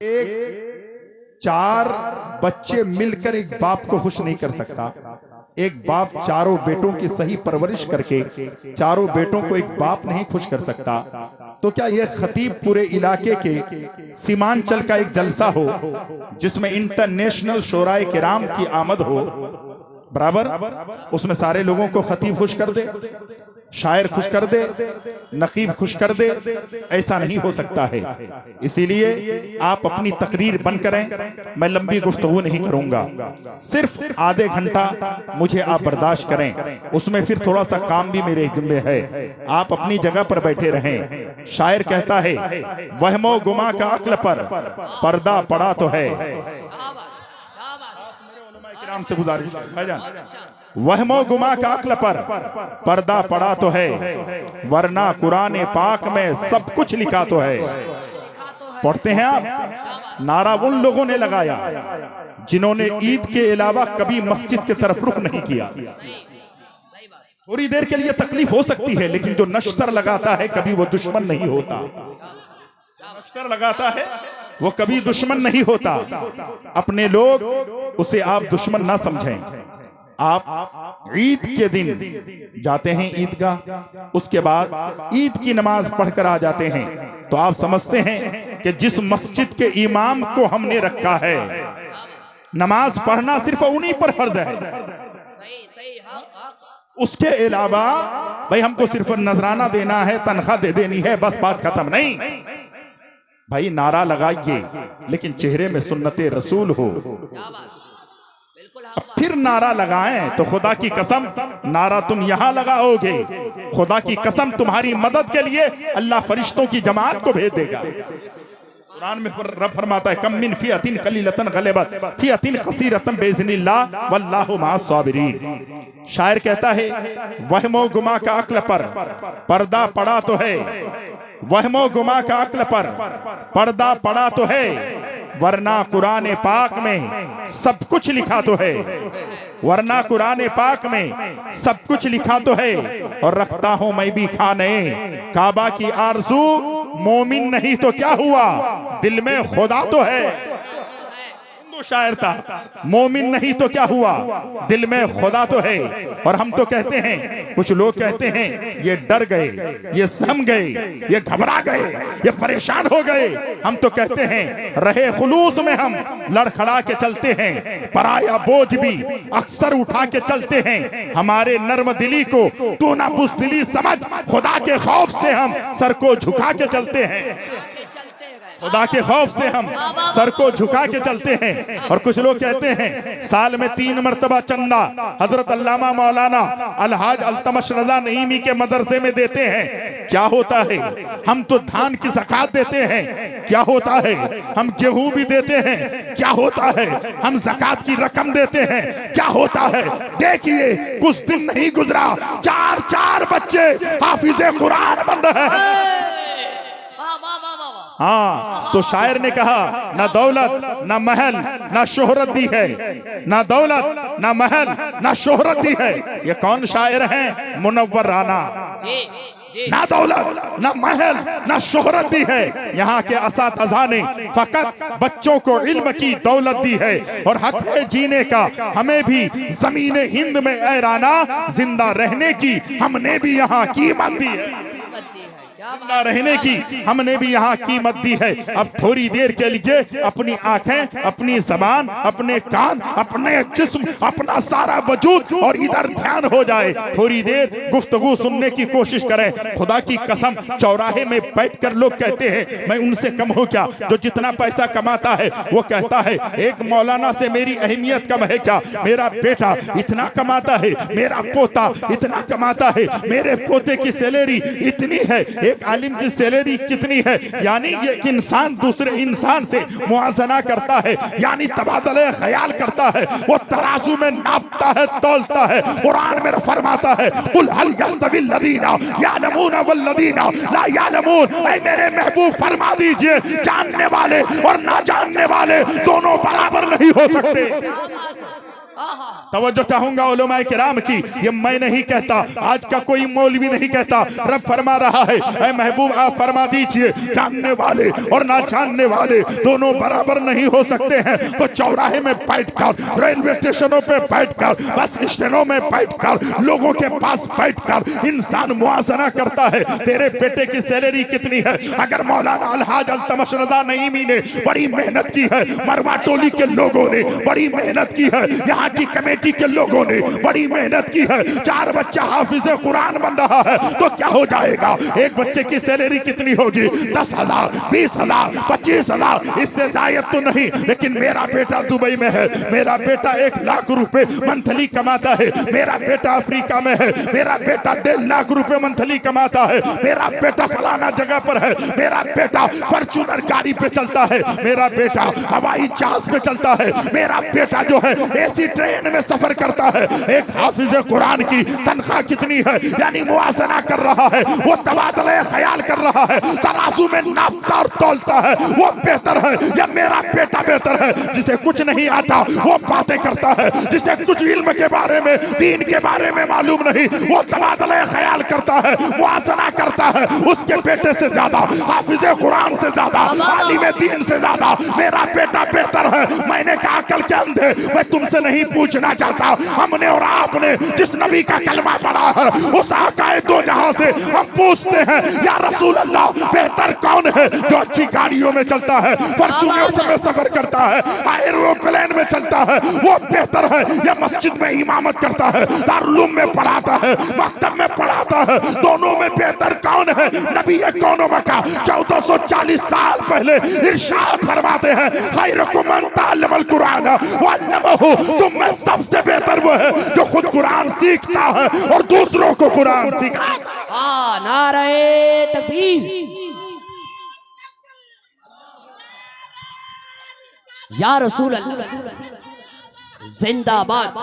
एक चार बच्चे मिलकर एक बाप को खुश नहीं कर सकता। एक बाप चारों बेटों की सही परवरिश करके चारों बेटों को एक बाप नहीं खुश कर सकता। तो क्या यह खतीब पूरे इलाके के सीमांचल का एक जलसा हो जिसमें इंटरनेशनल शोराए किराम की आमद हो, बराबर उसमें सारे लोगों को खतीब खुश कर दे, शायर खुश कर दे, नकीब खुश कर दे? ऐसा नहीं हो सकता है। इसीलिए आप अपनी तकरीर बंद करें, मैं लंबी गुफ्तगू नहीं करूंगा, सिर्फ आधे घंटा मुझे आप बर्दाश्त करें, उसमें फिर थोड़ा सा काम भी मेरे जिम्मे है। आप अपनी जगह पर बैठे रहें। शायर कहता है, वहमो गुमा का अक्ल पर पर्दा पड़ा तो है। नाम से गुजारिश भाईजान, वहमो गुमा का अक्ल पर पर्दा पड़ा तो है, वरना कुरान पाक में सब कुछ लिखा तो है। पढ़ते हैं आप? नारा उन लोगों ने लगाया जिन्होंने ईद के अलावा कभी मस्जिद की तरफ रुख नहीं किया। थोड़ी देर के लिए तकलीफ हो सकती है, लेकिन जो नश्तर लगाता है कभी वो दुश्मन नहीं होता। नश्तर लगाता है वो कभी दुश्मन नहीं होता। अपने लोग उसे आप दुश्मन ना समझें। आप ईद के दिन जाते हैं ईदगाह, उसके बाद ईद की नमाज पढ़कर आ जाते हैं, तो आप समझते हैं कि जिस मस्जिद के इमाम को हमने रखा है, नमाज पढ़ना सिर्फ उन्हीं पर फर्ज है। उसके अलावा भाई हमको सिर्फ नजराना देना है, तनख्वाह दे देनी है, बस बात खत्म नहीं। भाई नारा लगाइए, लेकिन चेहरे में सुन्नते रसूल हो। अब फिर नारा लगाएं तो खुदा की कसम नारा तुम यहां लगाओगे, खुदा की कसम तुम्हारी मदद के लिए अल्लाह फरिश्तों की जमात को भेज देगा। कुरान में रब फरमाता है, कम मिन फिअतिन कलीलतन गलबत फिअतिन खसीरतन बिइज़्निल्लाह वल्लाहु मअस साबिरीन। शायर कहता है, वहमो गुमा का अक्ल पर पर्दा पड़ा तो है, वहमो गुमा का अक्ल पर पर्दा पड़ा तो है, वरना कुरान पाक में सब कुछ लिखा तो है, वरना कुरान पाक में सब कुछ लिखा तो है। और रखता हूं मैं भी खाने काबा की आरज़ू, मोमिन नहीं तो क्या हुआ, दिल में खुदा तो है। शायर था, मोमिन नहीं तो क्या हुआ, दिल में खुदा तो है। और हम तो कहते हैं, कुछ लोग कहते हैं ये डर गए, ये सम गए, ये घबरा गए, ये परेशान हो गए। हम तो कहते हैं रहे खुलूस में हम लड़खड़ा के चलते हैं, पराया बोझ भी अक्सर उठा के चलते हैं। हमारे नर्म दिली को तू ना बुज़दिली समझ, खुदा के खौफ से हम सर को झुका के चलते हैं, खुदा के खौफ से हम सर को झुका के चलते हैं। और कुछ लोग कहते हैं साल में 3 मरतबा चंदा हजरत अल्लामा मौलाना अलहाज अल्तमश रजा नईमी के मदरसे में देते हैं। क्या होता है? हम तो धान की ज़कात देते हैं। क्या होता है? हम गेहूं भी देते हैं। क्या होता है? हम ज़कात की रकम देते हैं। क्या होता है? देखिए कुछ दिन नहीं गुजरा, 4 बच्चे हाफिज़े कुरान बन रहे हैं। हाँ, तो शायर ने कहा, ना दौलत ना महल ना शोहरत दी है, ना दौलत ना महल ना शोहरत दी है। ये कौन शायर हैं? मुनव्वर राना। ना दौलत ना महल ना शोहरत दी है, यहाँ के असातिज़ा ने फकत बच्चों को इल्म की दौलत दी है। और हक है जीने का हमें भी ज़मीने हिंद में ऐ राना, जिंदा रहने की हमने भी यहाँ कीमत दी है, जिंदा रहने की हमने भी यहाँ कीमत दी है। अब थोड़ी देर के लिए अपनी आंखें, अपनी ज़बान, अपने कान, अपने जिस्म, अपना सारा वजूद और इधर ध्यान हो जाए, थोड़ी देर गुफ्तगू सुनने की कोशिश करें। खुदा की कसम चौराहे में बैठकर लोग कहते हैं मैं उनसे कम हो क्या, जो जितना पैसा कमाता है वो कहता है एक मौलाना से मेरी अहमियत कम है क्या, मेरा बेटा इतना कमाता है, मेरा पोता इतना कमाता है, मेरे पोते की सैलरी इतनी है, एक आलिम की सैलरी कितनी है। यानी ये इंसान दूसरे इंसान से मुआजना करता है, यानी तबादले ख्याल करता है, वो तराजू में नापता है, तौलता है। कुरान में फरमाता है, कुल हल यस्तविल लदीना यालमून वल लदीना ला यालमून। ऐ मेरे महबूब फरमा दीजिए, जानने वाले और ना जानने वाले दोनों बराबर नहीं हो सकते। तवज्जो चाहूंगा उलमाए किराम की, ये मैं नहीं कहता, आज का कोई मौलवी नहीं कहता, रब फरमा रहा है ऐ महबूब आप फरमा दीजिए जानने वाले और ना जानने वाले दोनों बराबर नहीं हो सकते हैं। तो चौराहे में बैठकर, रेलवे स्टेशनों पे बैठकर, बस स्टैंडों में बैठकर, लोगों के पास बैठकर इंसान मुआसना करता है तेरे बेटे की सैलरी कितनी है। अगर मौलाना अलहाज अल्तमश रजा नईमी ने बड़ी मेहनत की है, मरवा टोली के लोगों ने बड़ी मेहनत की है, यहाँ की कमेटी के लोगों ने बड़ी मेहनत की है, 4 बच्चा हाफिज कुरान बन रहा है, तो क्या हो जाएगा? एक बच्चे की सैलरी कितनी होगी? 10,000, 20,000, 25,000, इससे जायद तो नहीं। लेकिन मेरा बेटा दुबई में है, मेरा बेटा 1 लाख रुपए मंथली कमाता है, मेरा बेटा अफ्रीका में है, मेरा बेटा 1.5 लाख रुपए मंथली कमाता है, मेरा बेटा फलाना जगह पर है, मेरा बेटा फॉर्च्यूनर गाड़ी पे चलता है, मेरा बेटा हवाई जहाज पे चलता है, मेरा बेटा जो है एसी ट्रेन में सफर करता है। एक हाफिज कुरान की तनख्वाह कितनी है? यानी मुआसना कर रहा है, वो तबादला ख्याल कर रहा है, तराजू में नापता और तौलता है, वो बेहतर है या मेरा बेटा बेहतर है? जिसे कुछ नहीं आता वो बातें करता है, जिसे कुछ इल्म के बारे में, दीन के बारे में मालूम नहीं, वो तबादला ख्याल करता है, मुआसना करता है। उसके बेटे से ज्यादा, हाफिज कुरान से ज्यादा, आलिम दीन से ज्यादा मेरा बेटा बेहतर है। मैंने कहा अकल के अंधे, मैं तुमसे नहीं पूछना चाहता, हमने और आपने जिस नबी का कलमा पढ़ा है उस आकाए दो जहां से हम पूछते हैं या रसूल अल्लाह बेहतर कौन है? जो अच्छी गाड़ियों में चलता है, फॉर्च्यूनर में सफर करता है, एरोप्लेन में चलता है, वो बेहतर है या मस्जिद में इमामत करता है, दारुल में पढ़ाता है, मकतब में पढ़ाता है? दोनों में बेहतर कौन है? नबी कौन मक्का 1440 साल पहले इरशाद फरमाते हैं खैरुकुम मन तअल्लमल कुरान व अल्लमहु, तुम में सबसे बेहतर वो है जो खुद कुरान सीखता है और दूसरों को कुरान सिखाता है। नारे तकबीर, या रसूल अल्लाह जिंदाबाद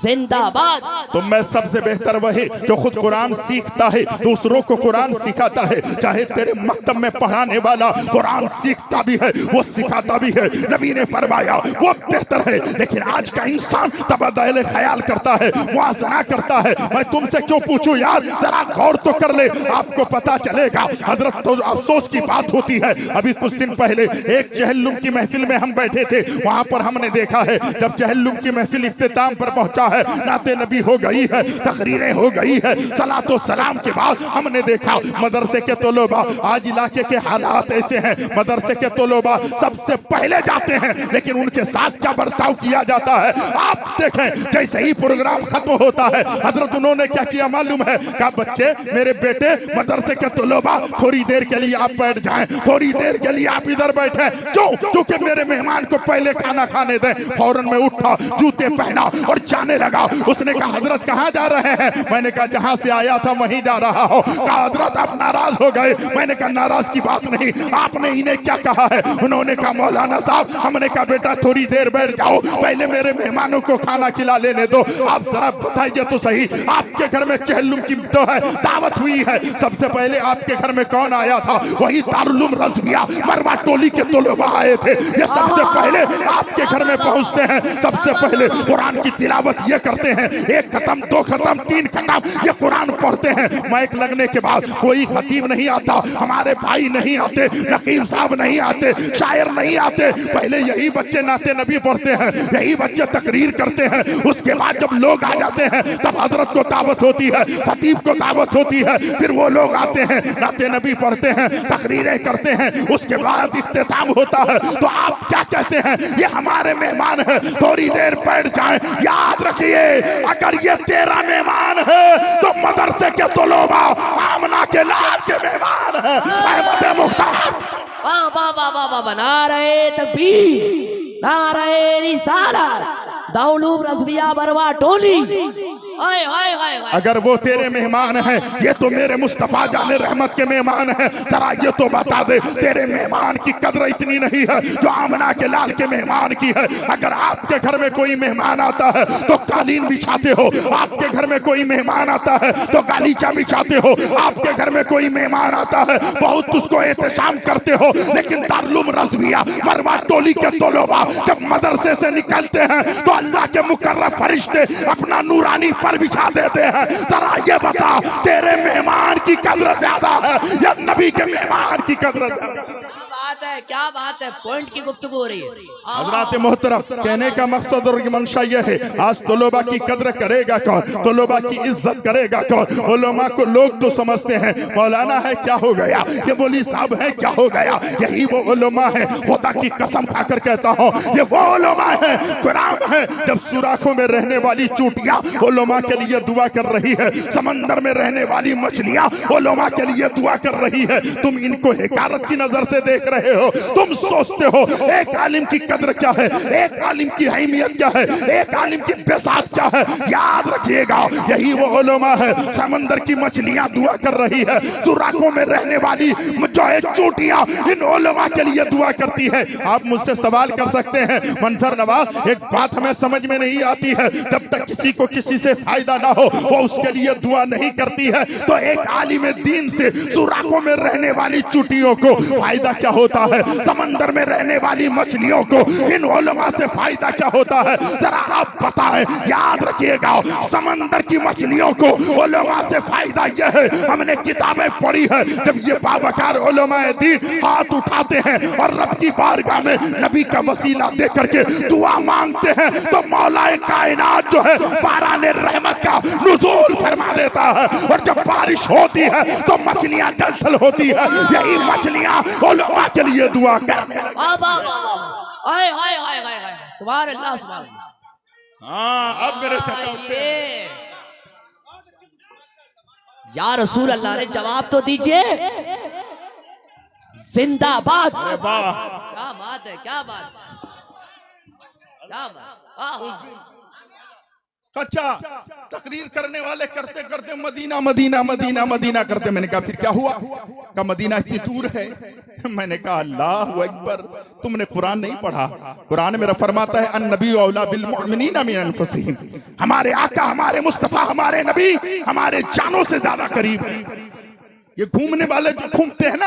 जिंदाबाद। तुम में सबसे बेहतर वही जो खुद कुरान सीखता है, दूसरों को कुरान सिखाता है। चाहे तेरे मकतब में पढ़ाने वाला कुरान सीखता भी है, वो सिखाता भी है, नबी ने फरमाया वो बेहतर है। लेकिन आज का इंसान तबादले ख्याल करता है, मुआसना करता है। मैं तुमसे क्यों पूछूं यार, जरा गौर तो कर ले, आपको पता चलेगा। हजरत तो अफसोस की बात होती है, अभी कुछ दिन पहले एक चहल्लुम की महफिल में हम बैठे थे, वहां पर हमने देखा है जब चहल्लुम की महफिल इख्तिताम पर पहुंचा है, नाते नबी हो गई है, तकरीरें हो गई है, सलातो सलाम के बाद हमने देखा मदरसे के तलबा, आज इलाके के हालात ऐसे हैं, मदरसे के तलबा सबसे पहले जाते हैं, लेकिन उनके साथ क्या बर्ताव किया जाता है आप देखें। जैसे ही प्रोग्राम खत्म होता है, हजरत उन्होंने क्या किया मालूम है? कहा बच्चे, मेरे बेटे मदरसे के तलबा थोड़ी देर के लिए आप बैठ जाएं, थोड़ी देर के लिए आप इधर बैठे। क्यों? क्योंकि मेरे मेहमान को पहले खाना खाने दें। फौरन में उठा, जूते पहना और जाने लगा। उसने कहा हजरत कहाँ जा रहे हैं? मैंने कहा जहां से आया था वहीं जा रहा हो। कहा हजरत आप नाराज हो गए? मैंने कहा नाराज की बात नहीं, आपने इन्हें क्या कहा है? उन्होंने कहा मौलाना साहब, हमने कहा बेटा थोड़ी देर बैठ जाओ, पहले मेरे मेहमानों को खाना खिला लेने दो। आप जरा बताइए तो सही, आपके घर में चहल्लुम की तो है दावत हुई है, सबसे पहले आपके घर में कौन आया था? वही दारुल रज़विया मरवा टोली के तलबा आए थे। ये सबसे पहले आपके घर में पहुंचते हैं, सबसे पहले कुरान की तिलावत ये करते हैं, 1 खत्म 2 खत्म 3 खत्म ये कुरान पढ़ते हैं। माइक लगने के बाद कोई खतीब नहीं आता, हमारे भाई नहीं आते, नकीब साहब नहीं आते, शायर नहीं आते, पहले यही बच्चे नाते नबी पढ़ते हैं, यही बच्चे तकरीर करते हैं। उसके बाद जब लोग आ जाते हैं तब हजरत को दावत होती है, खतीब को दावत होती है, फिर वो लोग आते हैं, नाते नबी पढ़ते हैं, तकरीरें करते हैं, उसके बाद इख्तिताम होता है। तो आप क्या कहते हैं? ये हमारे मेहमान है, थोड़ी देर बैठ जाएं। याद रखिए, अगर ये तेरा मेहमान है तो मदरसे के तलबा आमना के लाल के मेहमान है। अहमद मुख्तार, वाह वाह वाह वाह वाह, नारे तकबीर, नारे रिसालत, दारुल रज़विया मरवा टोली। हाय हाय हाय हाय। अगर वो तेरे मेहमान हैं, ये तो मेरे मुस्तफा जाने रहमत के मेहमान हैं, जरा ये तो बता दे तेरे मेहमान की कदर इतनी नहीं है जो आमना के लाल के मेहमान की है। अगर आपके घर में कोई मेहमान आता है तो कालीन बिछाते हो, आपके घर में कोई मेहमान आता है तो गालीचा बिछाते हो, आपके घर में कोई मेहमान आता है बहुत उसको एहतशाम करते हो। लेकिन दारुल रज़विया दिया। मरवा टोली के तोलोबा जब मदरसे से निकलते हैं तो अल्लाह के मुकर्रम फरिश्ते अपना नूरानी पर बिछा देते हैं। जरा ये बता, तेरे मेहमान की कदर ज्यादा है या नबी के मेहमान की कदर ज्यादा? क्या बात है, क्या बात है, पॉइंट की गुफ्तगू हो रही है। हज़रात मोहतरम, कहने का मकसद और मंशा यह है, आज तोलोबा की कदर करेगा कौन, तोलोबा की इज्जत करेगा कौन? उलमा को लोग तो समझते हैं मौलाना है क्या हो गया, ये मौलवी साहब है क्या हो गया, यही वो उलमा है। खुदा की कसम खाकर कहता हूँ ये वो उलमा है, कुरान है। जब सुराखों में रहने वाली चूटियां उलमा के लिए दुआ कर रही है, समंदर में रहने वाली मछलियां उलमा के लिए दुआ कर रही है, तुम इनको हिकारत की नजर से देख रहे हो। तुम सोचते हो एक आलिम की कद्र क्या है, एक आलिम की अहमियत क्या है, एक आलिम की बेसात क्या है। याद रखिएगा यही वो उलमा है। समंदर की मछलियां दुआ कर रही है, सुराखों में रहने वाली जो है चोटियां इन उलमा के लिए दुआ करती है। आप मुझसे सवाल कर सकते हैं मंजर नवाज, एक बात हमें समझ में नहीं आती है, जब तक किसी को किसी से फायदा ना हो वो उसके लिए दुआ नहीं करती है, तो एक आलिम दीन से सुराखों में रहने वाली चुटियों को फायदा क्या होता है, समंदर में रहने वाली मछलियों को इन उलमा से फायदा क्या होता है, जरा आप बताएं। याद रखिएगा समंदर की मछलियों को उलमा से फायदा यह है, हमने किताबें पढ़ी है, जब ये बावकार उलमा दीन हाथ उठाते हैं और रब की बारगाह में नबी का वसीला दे करके दुआ मांगते हैं तो मौलाए कायनात जो है बाराने रहमत का नुज़ूल फरमा देता है। और जब बारिश होती है तो मछलियां जलथल होती है, यही मछलियां उलमा के लिए दुआ करने लगती हैं। सुभान अल्लाह, सुभान अल्लाह। हाँ, अब मेरे चाचा उठे। या रसूल अल्लाह ने जवाब तो दीजिए। जिंदाबाद। अरे वाह, क्या बात है, क्या बात है, क्या बात। अच्छा, तकरीर करने वाले करते करते मदीना मदीना मदीना मदीना करते, मैंने कहा फिर क्या हुआ? का मदीना इतनी दूर है। मैंने कहा अल्लाह अकबर, तुमने कुरान नहीं पढ़ा। कुरान मेरा फरमाता है अन्नबी औला बिल मुमिनीना मिन अनफुसिहिम, हमारे आका, हमारे मुस्तफा, हमारे नबी हमारे जानों से ज्यादा करीब है। ये घूमने वाले जो घूमते हैं ना,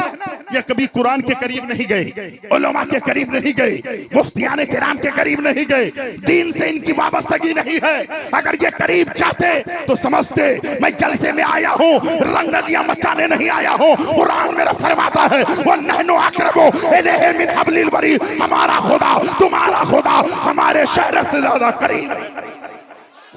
ये कभी कुरान के करीब नहीं गए, उलमा के करीब नहीं गए, मुफ्तियाने किराम के करीब नहीं गए, दीन से इनकी वाबस्तगी नहीं है। अगर ये करीब चाहते तो समझते मैं जलसे में आया हूँ, रंगलियां मचाने नहीं आया हूँ। कुरान मेरा फरमाता है वो नहनु अक़रबु इलैहि मिन हब्लिल वरीद, हमारा खुदा तुम्हारा खुदा हमारे शहर से ज्यादा करीब है।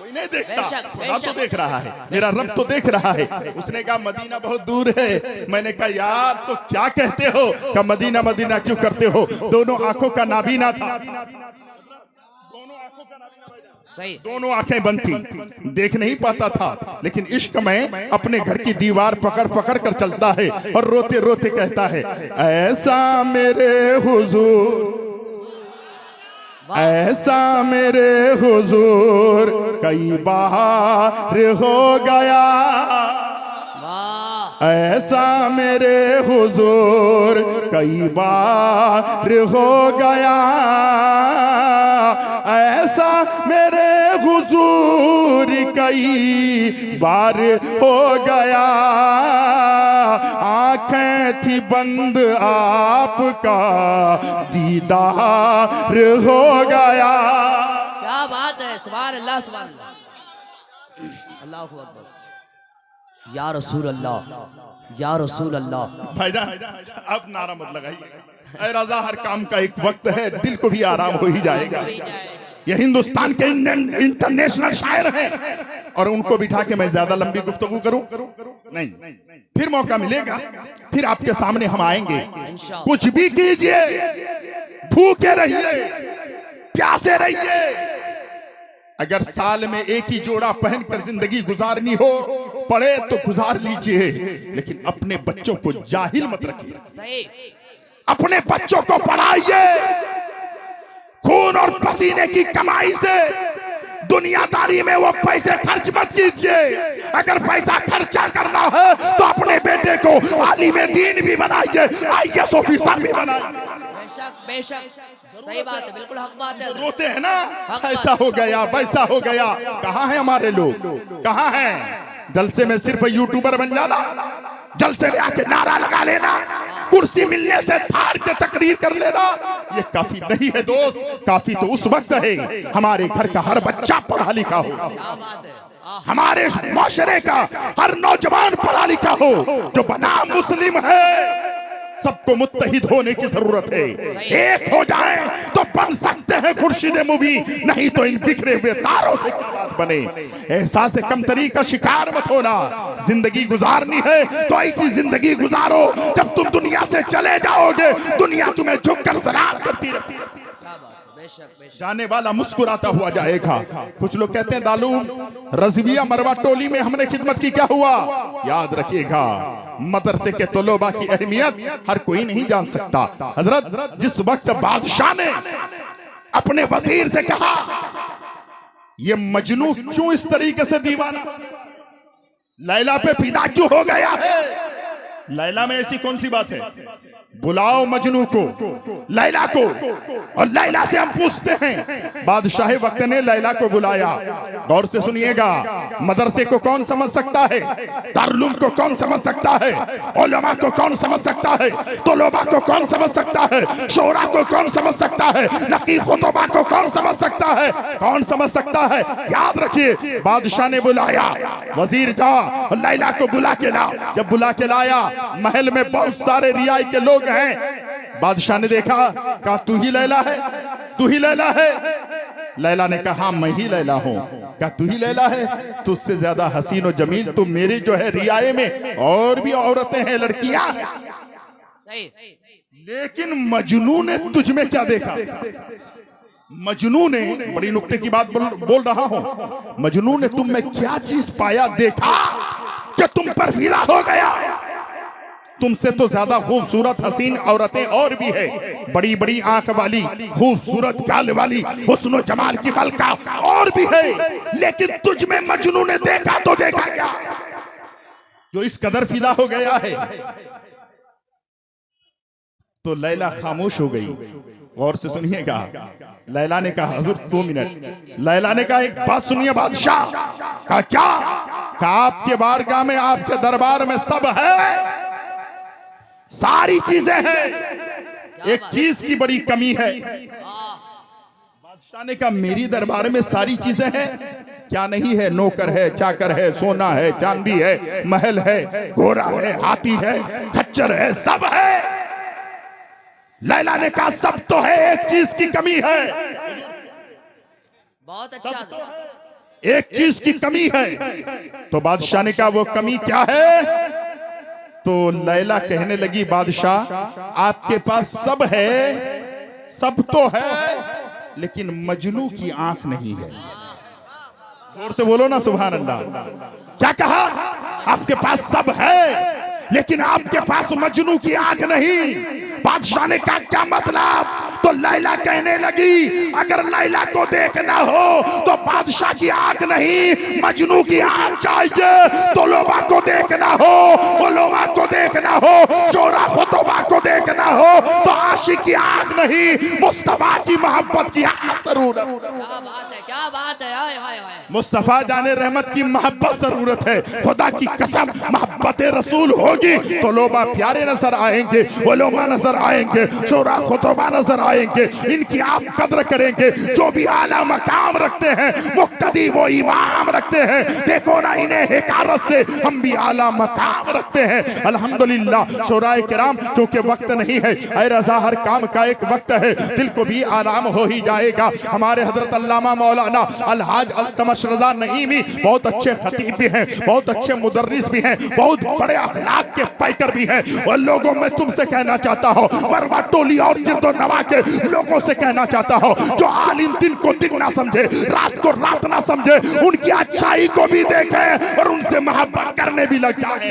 नहीं देखता, खुदा तो देख रहा है, मेरा रब तो देख रहा है। उसने कहा मदीना बहुत दूर है। मैंने कहा यार तो क्या कहते हो? का मदीना मदीना क्यों करते हो? दोनों आंखों का नाबीना था, दोनों आंखों का नाबीना सही, दोनों आंखें बंद थी, देख नहीं पाता था, लेकिन इश्क में अपने घर की दीवार पकड़ पकड़ कर चलता है और रोते रोते कहता है ऐसा मेरे हुजूर, ऐसा मेरे हुजूर कई बार हो गया, ऐसा मेरे हुजूर कई बार हो गया, ऐसा मेरे हुजूर कई बार हो गया, आंखें थी बंद आपका दीदार हो गया। क्या बात है, सुभान अल्लाह, सुभान अल्लाह, अल्लाहु अकबर। या रसूल अल्लाह, या रसूल अल्लाह। भाईजान अब नारा मत लगाइए, ऐ रज़ा हर काम का एक वक्त है, दिल को भी आराम हो ही जाएगा। ये हिंदुस्तान के इंटरनेशनल शायर हैं और उनको बिठा के मैं ज्यादा लंबी गुफ्तगू करूं नहीं, फिर मौका मिलेगा, फिर आपके सामने हम आएंगे। कुछ भी कीजिए, भूखे रहिए, प्यासे रहिए, अगर साल में एक ही जोड़ा पहनकर जिंदगी गुजारनी हो पड़े तो गुजार लीजिए, लेकिन अपने बच्चों को जाहिल मत रखिए। अपने बच्चों को पढ़ाइए, खून और पसीने की कमाई से दुनियादारी में वो पैसे खर्च मत कीजिए। अगर पैसा खर्चा करना है तो अपने बेटे को आलिम दीन भी बनाइए, IAS ऑफिसर भी बनाइए। बेशक बेशक, सही बात है, बिल्कुल हक बात है। रोते हैं ना ऐसा हो गया वैसा हो गया, कहाँ है हमारे लोग, कहाँ हैं? जलसे में सिर्फ यूट्यूबर बन जाना, जलसे में आके नारा लगा लेना, कुर्सी मिलने से थाड़ के तकरीर कर लेना, ये काफी नहीं है दोस्त। काफी तो उस वक्त है हमारे घर का हर बच्चा पढ़ा लिखा हो, हमारे माशरे का हर नौजवान पढ़ा लिखा हो, जो बनाम मुस्लिम है। सबको मुत्तहिद होने की जरूरत है। एक हो जाए तो बन सकते हैं खुर्शीद मुबीन, नहीं तो इन बिखरे हुए तारों से क्या बात बने। एहसास कमतरी का शिकार मत होना। जिंदगी गुजारनी है तो ऐसी जिंदगी गुजारो जब तुम दुनिया से चले जाओगे दुनिया तुम्हें झुककर सलाम करती रहेगी। जाने वाला मुस्कुराता हुआ जाएगा। कुछ लोग कहते हैं दालूम रज़विया मरवा टोली में हमने खिदमत की, क्या हुआ? याद रखिएगा मदरसे के तलबा की अहमियत हर कोई नहीं जान सकता। हजरत जिस वक्त बादशाह ने अपने वजीर से कहा ये मजनू क्यों इस तरीके से दीवाना, लैला पे फिदा क्यों हो गया है? लैला में ऐसी कौन सी बात है? बुलाओ मजनू को, लैला को, और लैला से हम पूछते हैं। बादशाह वक्त ने लैला को बुलाया। गौर से सुनिएगा, मदरसे को कौन समझ सकता है? दारुल को कौन समझ सकता है? उलमा को कौन समझ सकता है? तलबा को कौन समझ सकता है? शोरा को कौन समझ सकता है? नकीब खुतबा को कौन समझ सकता है? कौन समझ सकता है? याद रखिए, बादशाह ने बुलाया, वजीर जा लैला को बुला के ला। जब बुला के लाया, महल में बहुत सारे रियाई के लोग हैं। बादशाह ने देखा, कहा तू ही लैला है? तू ही लैला है? लैला ने कहा मैं ही लैला हूं। क्या तू ही लैला है? तुझसे ज्यादा हसीन और जमील तो मेरी जो है रियाए में और भी औरतें हैं, लड़कियां, लेकिन मजनू ने तुझ में क्या देखा? मजनू ने, बड़ी नुक्ते की बात बोल रहा हूं, मजनू ने तुम में क्या चीज पाया, देखा कि तुम पर फिदा हो गया? तुमसे तो ज्यादा खूबसूरत हसीन औरतें और भी है, बड़ी बड़ी आंख वाली, खूबसूरत गाल वाली, हुस्न जमाल की मलका और भी है, लेकिन तुझ में मजनू ने देखा तो देखा क्या जो इस कदर फिदा हो गया है? तो लैला खामोश हो गई। गौर से सुनिएगा, लैला ने कहा हुजूर 2 मिनट। लैला ने कहा एक बात सुनिए बादशाह। कहा क्या? कहा आपके बारगाह में, आपके दरबार में सब है, सारी चीजें हैं, एक चीज की बड़ी कमी है। बादशाह ने कहा मेरी दरबार में सारी चीजें हैं? क्या नहीं है? नौकर है, चाकर है, सोना है, चांदी है, महल है, घोड़ा है, हाथी है, खच्चर है, सब है। लैला ने कहा सब तो है, एक चीज की कमी है। बहुत अच्छा, एक चीज की कमी है। तो बादशाह ने कहा वो कमी क्या है? तो लैला कहने लगी बादशाह आपके पास सब है, सब तो है, लेकिन मजनू की आंख नहीं है। जोर से बोलो ना सुभान अल्लाह। क्या कहा? आपके पास सब है लेकिन आपके पास मजनू की आंख नहीं। बादशाह ने कहा क्या मतलब? तो लैला कहने लगी अगर लैला को देखना हो तो बादशाह की आंख नहीं, मजनू की आंख चाहिए। तो लोबा को देखना हो, उलमा को देखना हो, शोरा खुतबा को देखना हो तो आशिक की आंख नहीं, मुस्तफा की मोहब्बत की आंख जरूरत। क्या बात है, क्या बात है। हाय हाय हाय, मुस्तफा जाने रहमत की मोहब्बत जरूरत है। खुदा की कसम मोहब्बत रसूल होगी तो लोबा प्यारे नजर आएंगे, उलमा नजर आएंगे, शोरा खुतबा नजर आएंगे, इनकी आप कदर करेंगे। जो भी आला मकाम रखते हैं, मुक्तदी वो इमाम रखते हैं, देखो ना इन्हें हिकारत से हम भी आला मकाम रखते हैं। अल्हम्दुलिल्लाह शोराए किराम, क्योंकि वक्त नहीं है, ऐ रज़ा हर काम का एक वक्त है, दिल को भी आराम हो ही जाएगा। हमारे हजरत अल्लामा मौलाना अलहाज अल्तमश रज़ा नईमी बहुत अच्छे खतीब भी हैं, बहुत अच्छे मुदर्रिस भी हैं, बहुत बड़े अखलाक के पैकर भी हैं। और लोगों में तुमसे कहना चाहता हूँ, मरवा टोली और गिरदो नवा के लोगों से कहना चाहता हूँ, जो आलिम दिन को दिन ना समझे, रात को रात ना समझे, उनकी अच्छाई को भी देखें और उनसे मोहब्बत करने भी लग जाए,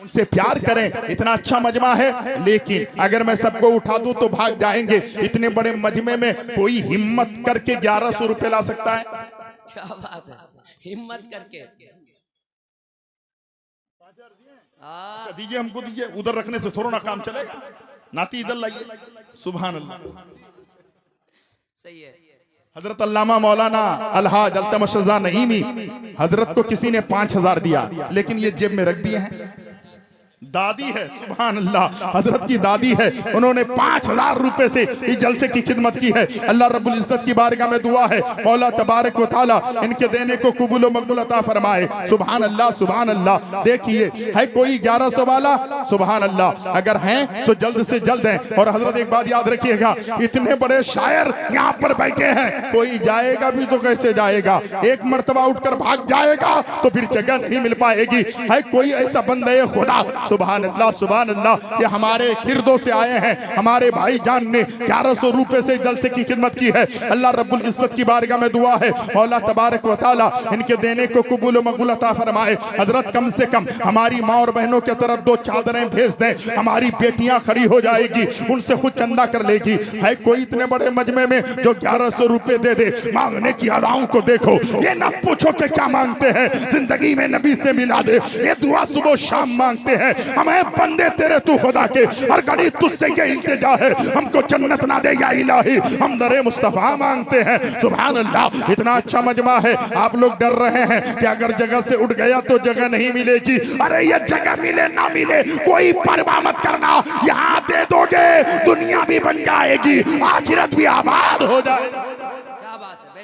उनसे प्यार करें। इतना अच्छा मजमा है, लेकिन अगर मैं सबको उठा दूं तो भाग जाएंगे। इतने बड़े मजमे में कोई हिम्मत करके 1100 रुपए ला सकता है? क्या बात है, हिम्मत करके दीजिए, हमको दीजिए, उधर रखने से थोड़ा ना काम चलेगा। नाती इधर लाइए। सुभान अल्लाह, सही है। हजरत अल्लामा मौलाना अलहाज अल्तमश रज़ा नईमी, हजरत को किसी ने 5000 दिया, लेकिन ये जेब में रख दिए हैं। दादी है, सुभान अल्लाह, हजरत की दादी है, उन्होंने 5000 रुपए से इस जलसे की खिदमत की है। अल्लाह रब्बुल इज्जत की बारगाह में दुआ है, मौला तबारक व तआला इनके देने को कबूल व मकबूल अता फरमाए। सुभान अल्लाह, सुभान अल्लाह। देखिए है कोई 1100 वाला, सुभान अल्लाह, अगर हैं तो जल्द से जल्द हैं। और हजरत एक बात याद रखिएगा, इतने बड़े शायर यहाँ पर बैठे हैं, कोई जाएगा भी तो कैसे जाएगा, एक मर्तबा उठकर भाग जाएगा तो फिर जगह नहीं मिल पाएगी। है कोई ऐसा बंदे खुदा, सुभान अल्लाह, सुभान अल्लाह, ये हमारे किरदों से आए हैं, हमारे भाई जान ने 1100 रुपए से जलसे की खिदमत की है। अल्लाह रब्बुल इज्जत की बारगाह में दुआ है, मौला तबारक व तआला इनके देने को कबूल व मकबूल अता फरमाए। हजरत कम से कम हमारी माँ और बहनों की तरफ 2 चादरें भेज दें, हमारी बेटियां खड़ी हो जाएगी, उनसे खुद चंदा कर लेगी। है कोई इतने बड़े मजमे में जो 1100 रुपए दे दे, मांगने की अदाओं को देखो, ये ना पूछो कि क्या मांगते हैं, जिंदगी में नबी से मिला दे, ये दुआ सुबह शाम मांगते हैं, हमें बंदे तेरे तू खुदा के, हर घड़ी तुझसे ये इल्तिजा है, हमको जन्नत ना दे या इलाही, हम दरे मुस्तफा मांगते हैं। सुभान अल्लाह, इतना अच्छा मजमा है। आप लोग डर रहे हैं कि अगर जगह से उठ गया तो जगह नहीं मिलेगी। अरे ये जगह मिले ना मिले कोई परवाह मत करना, यहाँ दे दोगे दुनिया भी बन जाएगी, आखिरत भी आबाद हो जाएगी।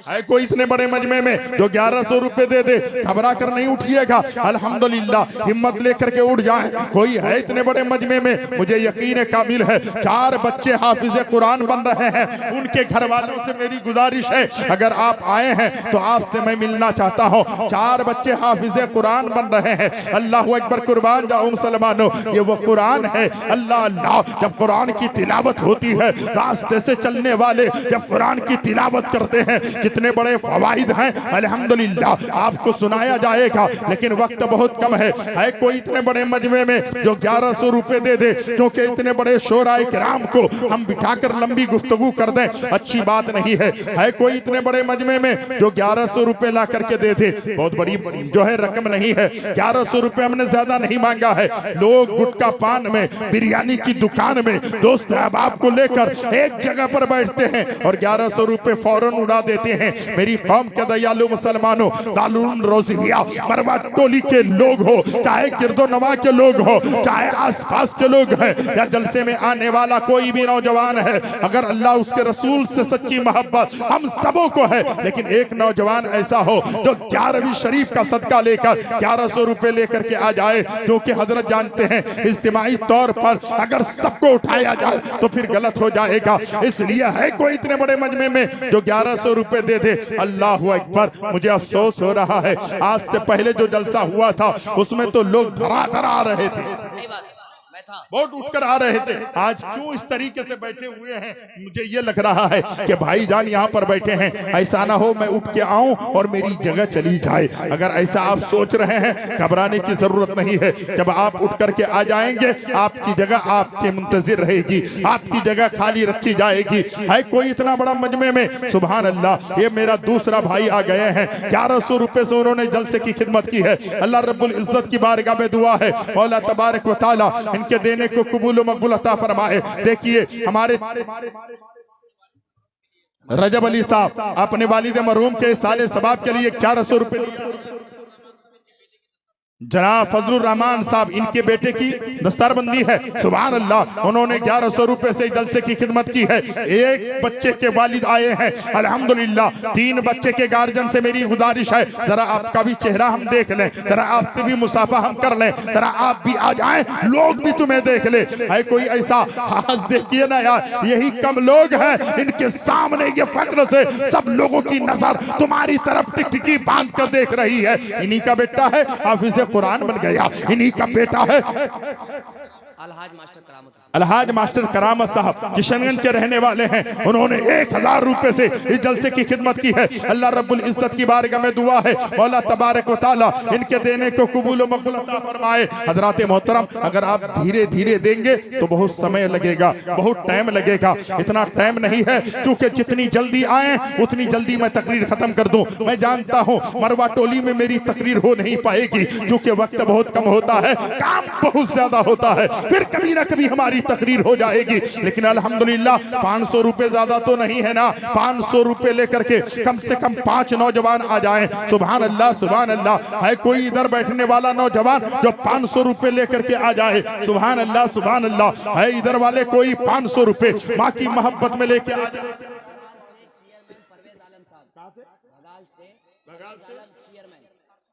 है कोई इतने बड़े मजमे में जो 1100 रुपए दे दे, घबरा कर नहीं उठिएगा, अल्हम्दुलिल्लाह हिम्मत लेकर के उठ जाए। कोई है इतने बड़े मजमे में, मुझे यकीन कामिल है 4 बच्चे हाफिज कुरान बन रहे हैं, उनके घर वालों से मेरी गुजारिश है, अगर आप आए हैं तो आपसे मैं मिलना चाहता हूँ। 4 बच्चे हाफिज कुरान बन रहे हैं, अल्लाह अकबर, कुर्बान जाऊं मुसलमानों, ये वो कुरान है। अल्लाह अल्लाह, जब कुरान की तिलावत होती है, रास्ते से चलने वाले जब कुरान की तिलावत करते हैं, कितने बड़े फवाइद हैं, अल्हम्दुलिल्लाह आपको सुनाया जाएगा, लेकिन वक्त बहुत कम है। है कोई इतने बड़े मजमे में जो 1100 रुपए दे दे, क्योंकि इतने बड़े शोराए किराम को हम बिठाकर लंबी गुफ्तगू कर दें, अच्छी बात नहीं है। है कोई इतने बड़े मजमे में जो 1100 रुपए ला करके दे दे, बहुत बड़ी जो है रकम नहीं है, 1100 रुपए हमने ज्यादा नहीं मांगा है। लोग गुटका पान में, बिरयानी की दुकान में दोस्त अहबाब को लेकर एक जगह पर बैठते हैं और 1100 रुपए फौरन उड़ा देते हैं। मेरी कौम के दयालु मुसलमानों, दारुल रोज़िया मरवा टोली के लोग हो, चाहे गिरदो नवा के लोग हो, चाहे आसपास के लोग हैं, या जलसे में आने वाला कोई भी नौजवान है, अगर अल्लाह उसके रसूल से सच्ची मोहब्बत हम सबों को है, लेकिन एक नौजवान ऐसा हो जो 11वीं शरीफ का सदका लेकर 1100 रुपए लेकर के आ जाए, क्योंकि हजरत जानते हैं इज्तिमाई तौर पर अगर सबको उठाया जाए तो फिर गलत हो जाएगा। इसलिए है कोई इतने बड़े मजमे में जो 1100 रुपए दे दे, अल्लाह अकबर। मुझे अफसोस हो रहा है, आज से पहले जो जलसा हुआ था उसमें तो लोग धरा आ रहे थे, वोट उठकर आ रहे थे। आज क्यों इस तरीके से बैठे हुए हैं, मुझे ये लग रहा है कि भाईजान यहाँ पर बैठे हैं, ऐसा ना हो मैं उठ के आऊं और मेरी जगह चली जाए। अगर ऐसा आप सोच रहे हैं, घबराने की जरूरत नहीं है। जब आप उठ करके आ जाएंगे, आपकी जगह आपके मुंतजिर रहेगी, आपकी जगह खाली रखी जाएगी। है कोई इतना बड़ा मजमे में, सुभान अल्लाह, ये मेरा दूसरा भाई आ गए हैं, 1100 रुपए से उन्होंने जलसे की खिदमत की है। अल्लाह रब्बुल इज्जत की बारगाह में दुआ है, मौला तबारक व तआला इनके देने को कबूल मकबूल अता फरमाए। देखिए हमारे रजब अली साहब अपने वालिद मरहूम के साले सबाब के लिए 1100 रुपए दिए। जनाब फजलुर रहमान साहब, इनके बेटे की दस्तारबंदी है, सुभान अल्लाह, उन्होंने 1100 रुपए से जलसे की खिदमत की है। एक बच्चे के वालिद आए हैं, अल्हम्दुलिल्लाह। 3 बच्चे के गार्जियन से मेरी गुजारिश है, जरा आपका भी चेहरा हम देख लें, जरा आपसे भी मुसाफा हम कर लें, जरा आप भी आ जाएं, लोग भी तुम्हें देख ले। है कोई ऐसा, हाथ देखिए ना यार, यही कम लोग हैं, इनके सामने ये फक्र से सब लोगों की नजर तुम्हारी तरफ टिकटिकी बांध कर देख रही है। इन्हीं का बेटा है, हाफिज कुरान बन गया, इन्हीं का बेटा है अलहाज मास्टर करामत साहब, किशनगंज के रहने वाले हैं। उन्होंने 1000 रुपए से इस जलसे की खिदमत की है। अल्लाह रब्बुल इज्जत की बारगाह में दुआ है, मौला तबारक व तआला इनके देने को कबूल व मकबूल अता फरमाए। हजरात मोहतरम, अगर आप धीरे धीरे देंगे तो बहुत समय लगेगा, बहुत टाइम लगेगा। इतना टाइम नहीं है, क्योंकि जितनी जल्दी आए उतनी जल्दी मैं तकरीर खत्म कर दूं। मैं जानता हूं मरवा टोली में मेरी तकरीर हो नहीं पाएगी, क्योंकि वक्त बहुत कम होता है, काम बहुत ज्यादा होता है। फिर कभी ना कभी हमारी तकरीर हो जाएगी। लेकिन अल्हम्दुलिल्लाह 500 रुपए ज्यादा तो नहीं है ना, 500 रुपए लेकर के कम से कम 5 नौजवान आ जाएं। सुभान अल्लाह सुभान अल्लाह। है कोई इधर बैठने वाला नौजवान जो 500 रुपए लेकर के आ जाए? सुभान अल्लाह सुभान अल्लाह। है इधर वाले कोई 500 रुपए माँ की मोहब्बत में लेके आ जाए?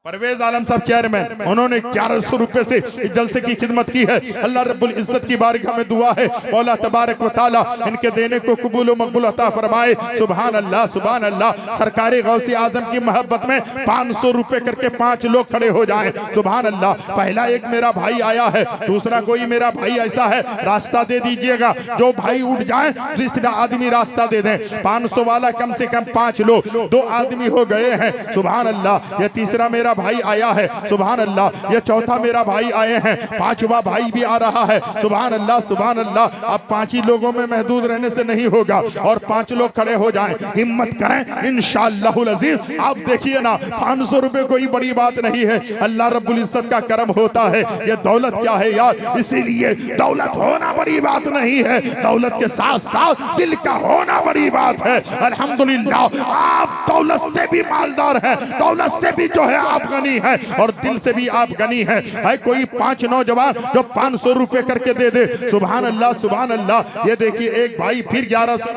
परवेज आलम साहब चेयरमैन, उन्होंने 1100 रुपए से इस जलसे की खिदमत की है। अल्लाह रब्बुल इज्जत की बारगाह में दुआ है मौला तबारक व तआला इनके देने को कबूल व मकबूल अता फरमाए। सुभान अल्लाह सुभान अल्लाह। सरकारी गौसे आजम की मोहब्बत में 500 रुपए करके 5 लोग खड़े हो जाएं। सुभान अल्लाह। पहला एक मेरा भाई आया है, दूसरा कोई मेरा भाई ऐसा है, रास्ता दे दीजिएगा। जो भाई उठ जाए तीसरा आदमी रास्ता दे दें। 500 वाला कम से कम 5 लोग, 2 आदमी हो गए हैं। सुभान अल्लाह। ये तीसरा मेरा भाई आया है। सुभान अल्लाह। ये चौथा मेरा भाई आए हैं, 5वां भाई भी आ रहा है। सुभान अल्लाह सुभान अल्लाह। अब 5 ही लोगों में महदूद रहने से नहीं होगा और 5 लोग खड़े हो जाएं। हिम्मत करें इंशाअल्लाहुल अज़ीज़। आप देखिए ना, 500 रुपए कोई बड़ी बात नहीं है, अल्लाह रब्बुल इज्जत का करम होता है। ये दौलत क्या है यार, इसीलिए दौलत होना बड़ी बात नहीं है, दौलत के साथ साथ दिल का होना बड़ी बात है। अल्हम्दुलिल्लाह आप दौलत से भी मालदार हैं, दौलत से भी जो है आप गनी है और दिल से भी आप गनी है। है कोई 5 नौजवान जो 500 रुपए करके दे दे? सुभान अल्लाह सुभान अल्लाह। ये देखिए एक भाई फिर 1100।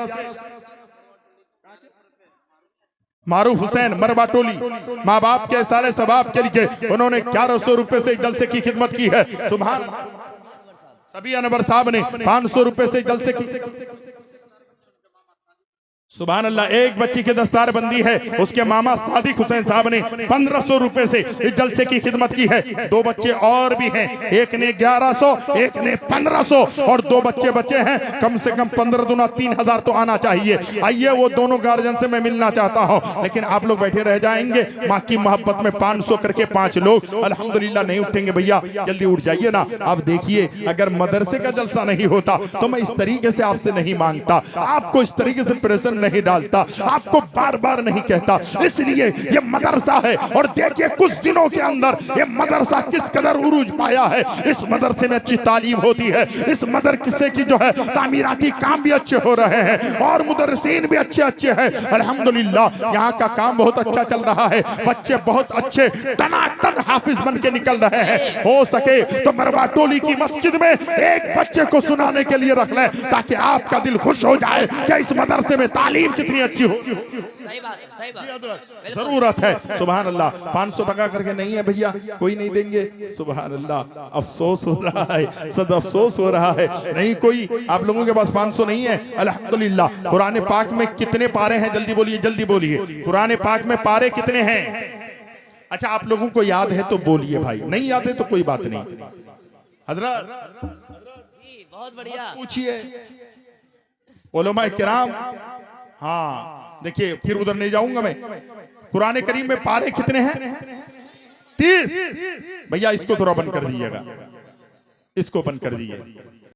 मारूफ हुसैन मरबा टोली, माँ बाप के सारे सबाब के लिए उन्होंने 1100 रुपए से जलसे की खिदमत की है। सुभान। सभी अनवर साहब ने 500 रुपए से जलसे की। सुभान अल्लाह। एक बच्ची की दस्तार बंदी है, उसके मामा सादिक हुसैन साहब ने 1500 रुपए से इस जलसे की खिदमत की है। 2 बच्चे और भी हैं, एक ने 1100 एक ने 1500 और 2 बच्चे बचे हैं। कम से कम 15 दूना 3000 तो आना चाहिए। आइए वो दोनों गार्जियन से मैं मिलना चाहता हूं, लेकिन आप लोग बैठे रह जाएंगे। माँ की मोहब्बत में 500 करके 5 लोग अल्हम्दुलिल्लाह नहीं उठेंगे। भैया जल्दी उठ जाइए ना। आप देखिए अगर मदरसे का जलसा नहीं होता तो मैं इस तरीके से आपसे नहीं मांगता, आपको इस तरीके से प्रेशर नहीं डालता, आपको बार बार नहीं कहता। इसलिए ये मदरसा है और देखिए कुछ दिनों के अंदर ये मदरसा किस कदर उरूज पाया है। इस मदरसे में अच्छी तालीम होती है, इस मदरसे की जो है तामीराती काम भी अच्छे हो रहे हैं और मुदर्रिसीन भी अच्छे हैं। अल्हम्दुलिल्लाह यहाँ का काम बहुत अच्छा चल रहा है। बच्चे बहुत अच्छे टनाटन हाफिज बन के निकल रहे हैं। हो सके तो मरवा टोली की मस्जिद में एक बच्चे को सुनाने के लिए रख लें ताकि आपका दिल खुश हो जाए कि इस मदरसे में तालीम कितनी अच्छी हो। सही बात है, सही बात। जरूरत है। सुभान अल्लाह। 500 टका करके नहीं है भैया, कोई नहीं देंगे। सुभान अल्लाह। अफसोस हो रहा है, सद अफसोस हो रहा है, नहीं कोई आप लोगों के पास 500 नहीं है। अल्हम्दुलिल्लाह। कुरान पाक में कितने पारे हैं? जल्दी बोलिए जल्दी बोलिए। कुरान पाक में पारे कितने हैं? अच्छा आप लोगों को याद है तो बोलिए भाई, नहीं याद है तो कोई बात नहीं। हजरत बहुत बढ़िया पूछिए उलमा किराम। हाँ देखिए फिर उधर नहीं जाऊंगा मैं। कुरान करीम में पारे कितने हैं? 30। भैया इसको थोड़ा बंद कर दीजिएगा, इसको बंद कर दीजिए।